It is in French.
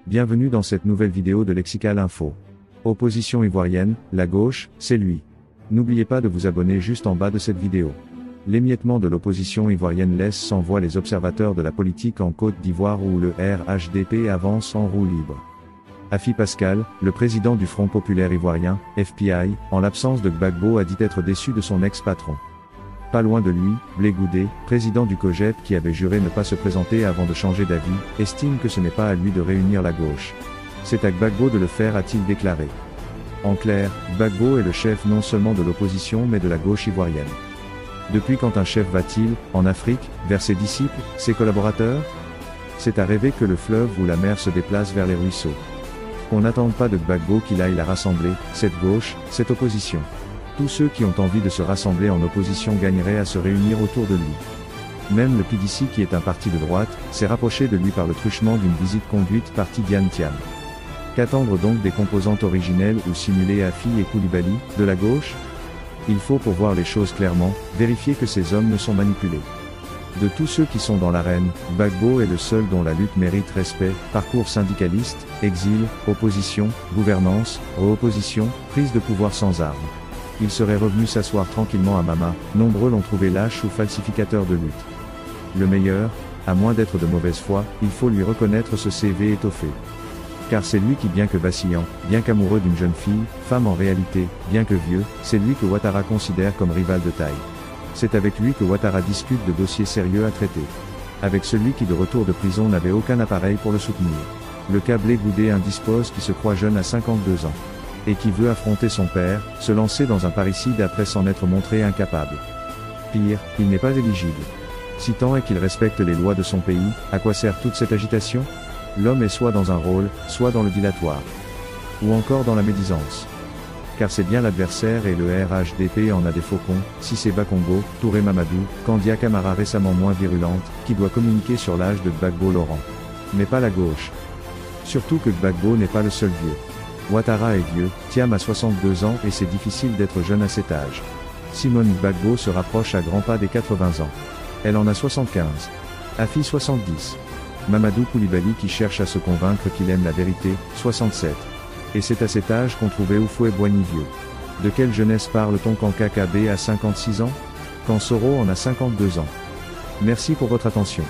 Bienvenue dans cette nouvelle vidéo de Lexical Info. Opposition ivoirienne, la gauche, c'est lui. N'oubliez pas de vous abonner juste en bas de cette vidéo. L'émiettement de l'opposition ivoirienne laisse sans voix les observateurs de la politique en Côte d'Ivoire où le RHDP avance en roue libre. Afi Pascal, le président du Front Populaire Ivoirien, FPI, en l'absence de Gbagbo a dit être déçu de son ex-patron. Pas loin de lui, Blé Goudé, président du COJEP qui avait juré ne pas se présenter avant de changer d'avis, estime que ce n'est pas à lui de réunir la gauche. C'est à Gbagbo de le faire, a-t-il déclaré. En clair, Gbagbo est le chef non seulement de l'opposition mais de la gauche ivoirienne. Depuis quand un chef va-t-il, en Afrique, vers ses disciples, ses collaborateurs? C'est à rêver que le fleuve ou la mer se déplace vers les ruisseaux. Qu'on n'attende pas de Gbagbo qu'il aille la rassembler, cette gauche, cette opposition. Tous ceux qui ont envie de se rassembler en opposition gagneraient à se réunir autour de lui. Même le PDC qui est un parti de droite, s'est rapproché de lui par le truchement d'une visite conduite par Tidiane Thiam. Qu'attendre donc des composantes originelles ou simulées Afi et Koulibaly, de la gauche? Il faut pour voir les choses clairement, vérifier que ces hommes ne sont manipulés. De tous ceux qui sont dans l'arène, Gbagbo est le seul dont la lutte mérite respect, parcours syndicaliste, exil, opposition, gouvernance, re-opposition, prise de pouvoir sans armes. Il serait revenu s'asseoir tranquillement à Mama, nombreux l'ont trouvé lâche ou falsificateur de lutte. Le meilleur, à moins d'être de mauvaise foi, il faut lui reconnaître ce CV étoffé. Car c'est lui qui, bien que vacillant, bien qu'amoureux d'une jeune fille, femme en réalité, bien que vieux, c'est lui que Ouattara considère comme rival de taille. C'est avec lui que Ouattara discute de dossiers sérieux à traiter. Avec celui qui de retour de prison n'avait aucun appareil pour le soutenir. Le cas Blé Goudé indispose qui se croit jeune à 52 ans. Et qui veut affronter son père, se lancer dans un parricide après s'en être montré incapable. Pire, il n'est pas éligible. Si tant est qu'il respecte les lois de son pays, à quoi sert toute cette agitation? L'homme est soit dans un rôle, soit dans le dilatoire. Ou encore dans la médisance. Car c'est bien l'adversaire et le RHDP en a des faucons, Cissé Bakongo, Touré Mamadou, Kandia Camara récemment moins virulente, qui doit communiquer sur l'âge de Gbagbo Laurent. Mais pas la gauche. Surtout que Gbagbo n'est pas le seul vieux. Ouattara est vieux, Thiam a 62 ans et c'est difficile d'être jeune à cet âge. Simone Gbagbo se rapproche à grands pas des 80 ans. Elle en a 75. Afi 70. Mamadou Koulibaly qui cherche à se convaincre qu'il aime la vérité, 67. Et c'est à cet âge qu'on trouvait Houphouët-Boigny vieux. De quelle jeunesse parle-t-on quand KKB a 56 ans? Quand Soro en a 52 ans? Merci pour votre attention.